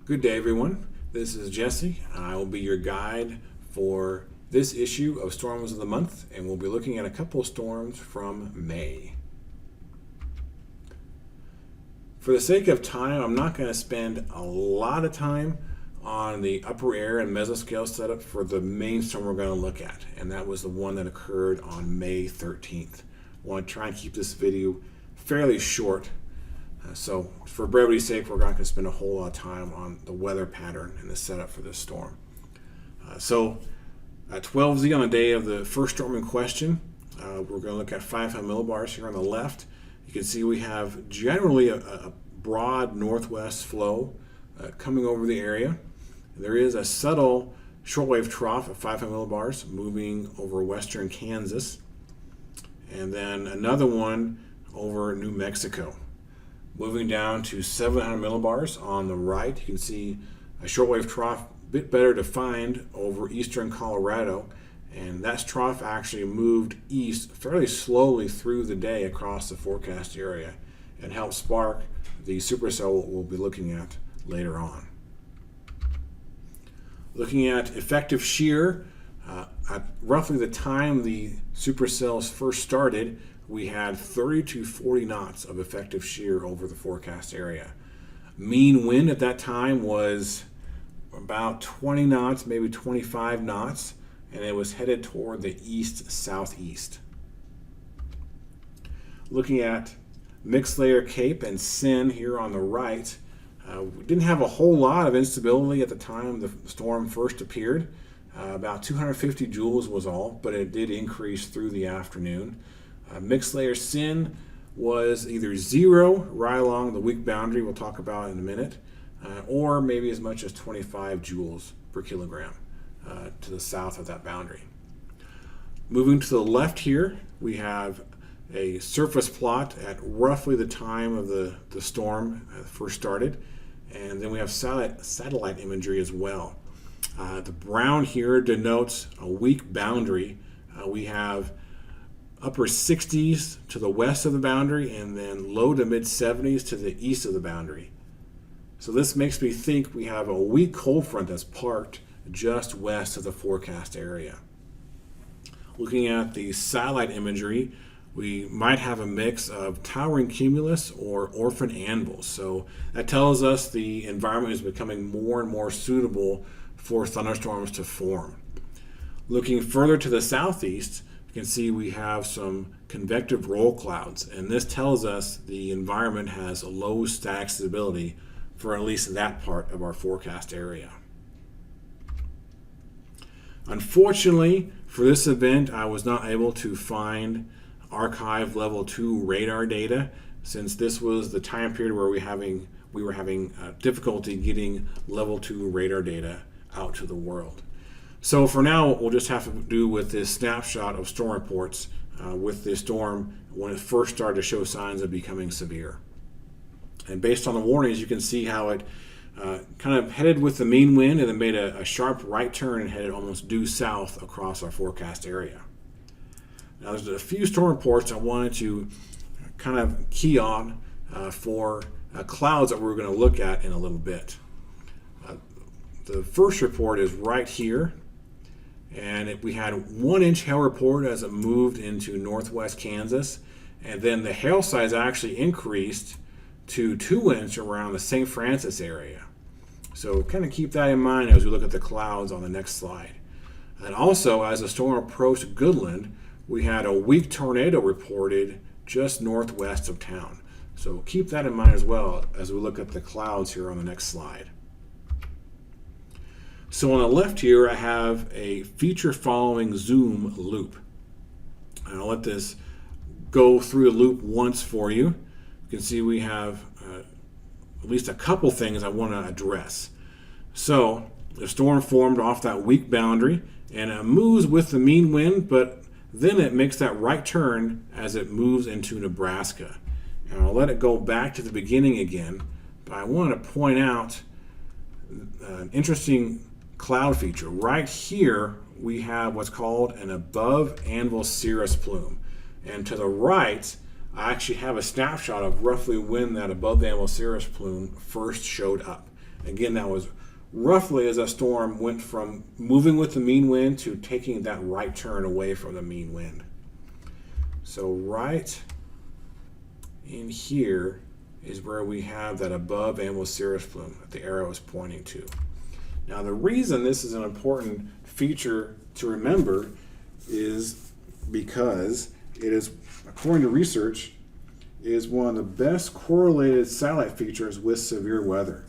Good day, everyone. This is Jesse. I will be your guide for this issue of Storms of the Month, and we'll be looking at a couple of storms from May. For the sake of time, I'm not going to spend a lot of time on the upper air and mesoscale setup for the main storm we're going to look at, and that was the one that occurred on May 13th. I want to try and keep this video fairly short. So for brevity's sake, we're not going to spend a whole lot of time on the weather pattern and the setup for this storm. So at 12Z on the day of the first storm in question, we're going to look at 500 millibars here on the left. You can see we have generally a broad northwest flow coming over the area. There is a subtle shortwave trough of 500 millibars moving over western Kansas, and then another one over New Mexico. Moving down to 700 millibars on the right, you can see a shortwave trough a bit better defined over eastern Colorado, and that trough actually moved east fairly slowly through the day across the forecast area and helped spark the supercell we'll be looking at later on. Looking at effective shear, at roughly the time the supercells first started, we had 30 to 40 knots of effective shear over the forecast area. Mean wind at that time was about 20 knots, maybe 25 knots, and it was headed toward the east-southeast. Looking at mixed layer CAPE and SYN here on the right, we didn't have a whole lot of instability at the time the storm first appeared. About 250 joules was all, but it did increase through the afternoon. Mixed layer SYN was either 0 right along the weak boundary we'll talk about in a minute, or maybe as much as 25 joules per kilogram to the south of that boundary. Moving to the left here, we have a surface plot at roughly the time of the storm first started, and then we have satellite imagery as well. The brown here denotes a weak boundary. We have upper 60s to the west of the boundary and then low to mid 70s to the east of the boundary. So this makes me think we have a weak cold front that's parked just west of the forecast area. Looking at the satellite imagery, we might have a mix of towering cumulus or orphan anvils. So that tells us the environment is becoming more and more suitable for thunderstorms to form. Looking further to the southeast, you can see we have some convective roll clouds, and this tells us the environment has a low static stability for at least that part of our forecast area. Unfortunately, for this event, I was not able to find archive level 2 radar data, since this was the time period where we were having difficulty getting level 2 radar data out to the world. So for now, we'll just have to do with this snapshot of storm reports with this storm when it first started to show signs of becoming severe. And based on the warnings, you can see how it kind of headed with the mean wind and then made a sharp right turn and headed almost due south across our forecast area. Now there's a few storm reports I wanted to kind of key on for clouds that we're going to look at in a little bit. The first report is right here, and we had 1 inch hail report as it moved into northwest Kansas, and then the hail size actually increased to 2 inch around the St. Francis area. So kind of keep that in mind as we look at the clouds on the next slide. And also, as the storm approached Goodland, we had a weak tornado reported just northwest of town. So keep that in mind as well as we look at the clouds here on the next slide. So on the left here, I have a feature following zoom loop. And I'll let this go through the loop once for you. You can see we have at least a couple things I want to address. So the storm formed off that weak boundary, and it moves with the mean wind, but then it makes that right turn as it moves into Nebraska. And I'll let it go back to the beginning again, but I want to point out an interesting cloud feature. Right here, we have what's called an above anvil cirrus plume. And to the right, I actually have a snapshot of roughly when that above anvil cirrus plume first showed up. Again, that was roughly as a storm went from moving with the mean wind to taking that right turn away from the mean wind. So right in here is where we have that above ambulus cirrus plume that the arrow is pointing to. Now the reason this is an important feature to remember is because it is, according to research, is one of the best correlated satellite features with severe weather.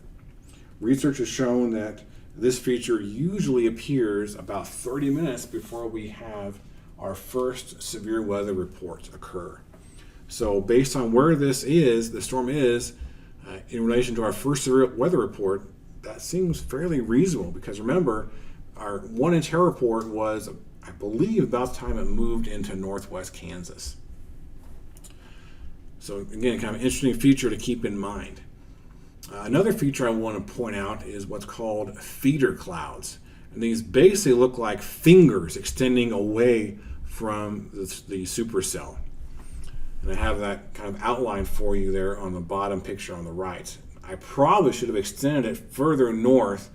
Research has shown that this feature usually appears about 30 minutes before we have our first severe weather report occur. So based on where this is, the storm is, in relation to our first severe weather report, that seems fairly reasonable, because remember, our 1-inch hail report was, I believe, about the time it moved into northwest Kansas. So again, kind of an interesting feature to keep in mind. Another feature I want to point out is what's called feeder clouds. And these basically look like fingers extending away from the supercell. And I have that kind of outlined for you there on the bottom picture on the right. I probably should have extended it further north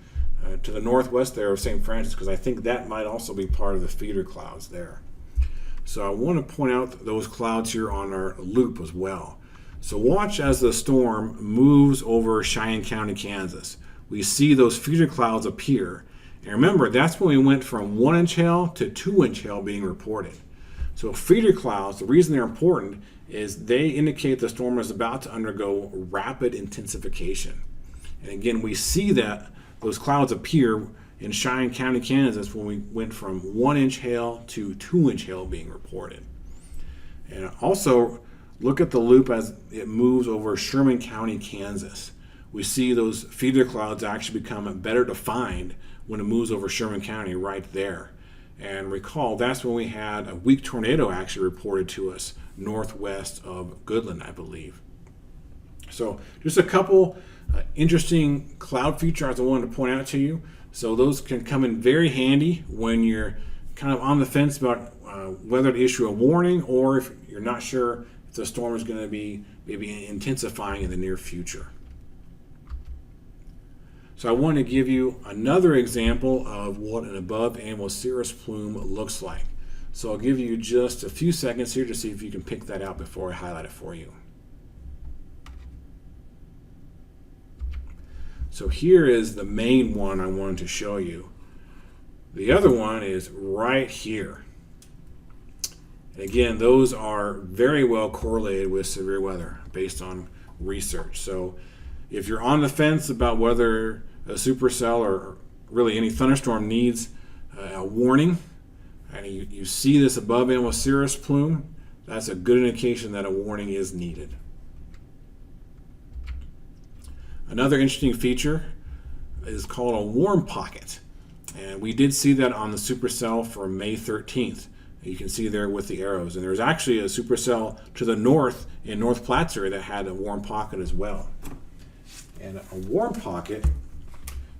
to the northwest there of St. Francis, because I think that might also be part of the feeder clouds there. So I want to point out those clouds here on our loop as well. So watch as the storm moves over Cheyenne County, Kansas. We see those feeder clouds appear. And remember, that's when we went from 1-inch hail to 2-inch hail being reported. So feeder clouds, the reason they're important is they indicate the storm is about to undergo rapid intensification. And again, we see that those clouds appear in Cheyenne County, Kansas when we went from 1-inch hail to 2-inch hail being reported. And also look at the loop as it moves over Sherman County, Kansas. We see those feeder clouds actually become better defined when it moves over Sherman County right there. And recall, that's when we had a weak tornado actually reported to us northwest of Goodland, I believe. So just a couple interesting cloud features I wanted to point out to you. So those can come in very handy when you're kind of on the fence about whether to issue a warning, or if you're not sure if the storm is going to be maybe intensifying in the near future. So I want to give you another example of what an above ambulus cirrus plume looks like. So I'll give you just a few seconds here to see if you can pick that out before I highlight it for you. So here is the main one I wanted to show you. The other one is right here. And again, those are very well correlated with severe weather based on research. So if you're on the fence about whether a supercell or really any thunderstorm needs a warning, and you see this above ambulus cirrus plume, that's a good indication that a warning is needed. Another interesting feature is called a warm pocket. And we did see that on the supercell for May 13th. You can see there with the arrows. And there's actually a supercell to the north in North Platts area that had a warm pocket as well. And a warm pocket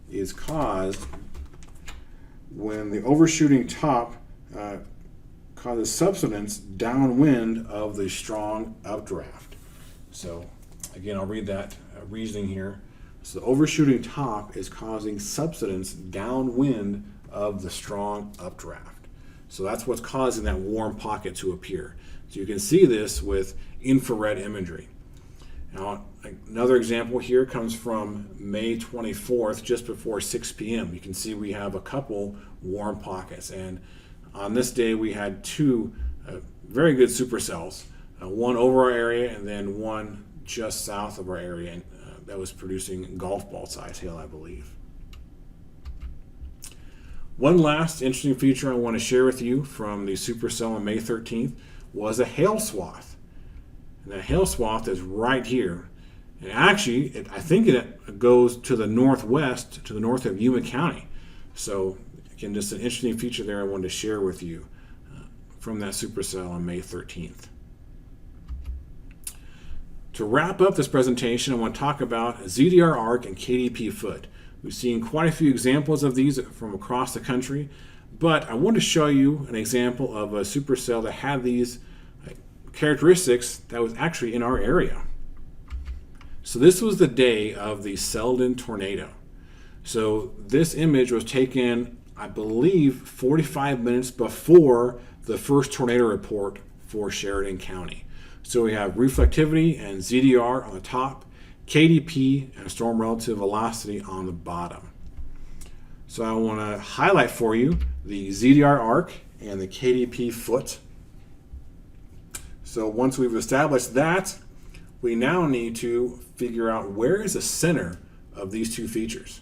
is caused when the overshooting top causes subsidence downwind of the strong updraft. So again, I'll read that reasoning here. So the overshooting top is causing subsidence downwind of the strong updraft. So that's what's causing that warm pocket to appear. So you can see this with infrared imagery. Now, another example here comes from May 24th, just before 6 p.m. You can see we have a couple warm pockets. And on this day, we had two very good supercells, one over our area and then one just south of our area that was producing golf ball size hail, I believe. One last interesting feature I want to share with you from the supercell on May 13th was a hail swath. And that hail swath is right here. And actually, I think it goes to the northwest, to the north of Yuma County. So again, just an interesting feature there I wanted to share with you from that supercell on May 13th. To wrap up this presentation, I want to talk about ZDR Arc and KDP foot. We've seen quite a few examples of these from across the country, but I want to show you an example of a supercell that had these characteristics that was actually in our area. So this was the day of the Selden tornado. So this image was taken, I believe, 45 minutes before the first tornado report for Sheridan County. So we have reflectivity and ZDR on the top, KDP and storm relative velocity on the bottom. So I want to highlight for you the ZDR arc and the KDP foot. So once we've established that, we now need to figure out where is the center of these two features.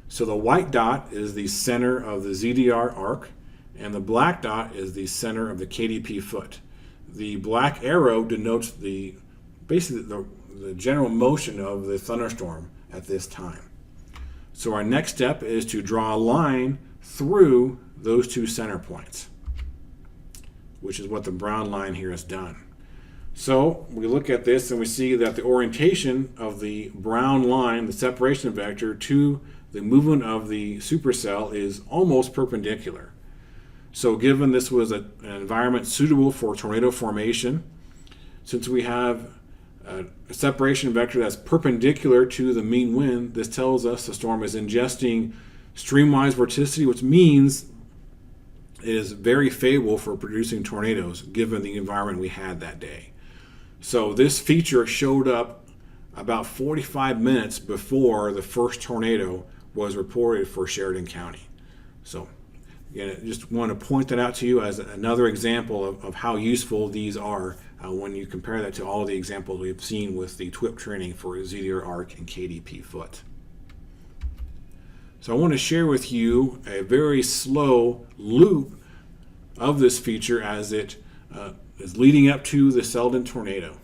So the white dot is the center of the ZDR arc, and the black dot is the center of the KDP foot. The black arrow denotes basically the general motion of the thunderstorm at this time. So our next step is to draw a line through those two center points, which is what the brown line here has done. So we look at this and we see that the orientation of the brown line, the separation vector, to the movement of the supercell is almost perpendicular. So given this was an environment suitable for tornado formation, since we have a separation vector that's perpendicular to the mean wind, this tells us the storm is ingesting streamwise vorticity, which means it is very favorable for producing tornadoes given the environment we had that day. So this feature showed up about 45 minutes before the first tornado was reported for Sheridan County. So again, I just want to point that out to you as another example of how useful these are when you compare that to all of the examples we've seen with the TWIP training for ZDR Arc and KDP foot. So I want to share with you a very slow loop of this feature as it is leading up to the Selden tornado.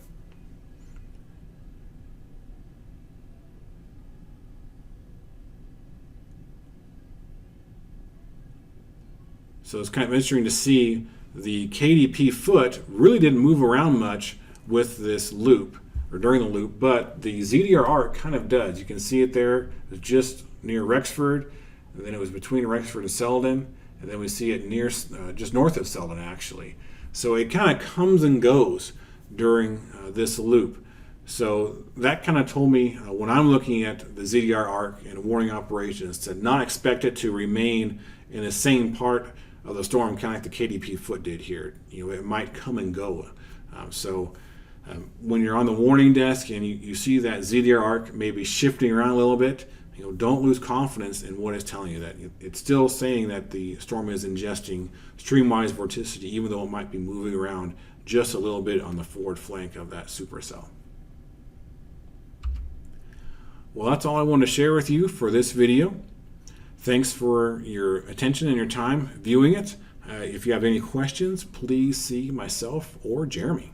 So it's kind of interesting to see the KDP foot really didn't move around much with this loop or during the loop, but the ZDR arc kind of does. You can see it there. It's just near Rexford, and then it was between Rexford and Selden, and then we see it near just north of Selden actually. So it kind of comes and goes during this loop. So that kind of told me when I'm looking at the ZDR arc and warning operations to not expect it to remain in the same part of the storm, kind of like the KDP foot did here. You know, it might come and go. When you're on the warning desk and you see that ZDR arc maybe shifting around a little bit, you know, don't lose confidence in what it's telling you. That it's still saying that the storm is ingesting streamwise vorticity, even though it might be moving around just a little bit on the forward flank of that supercell. Well, that's all I want to share with you for this video. Thanks for your attention and your time viewing it. If you have any questions, please see myself or Jeremy.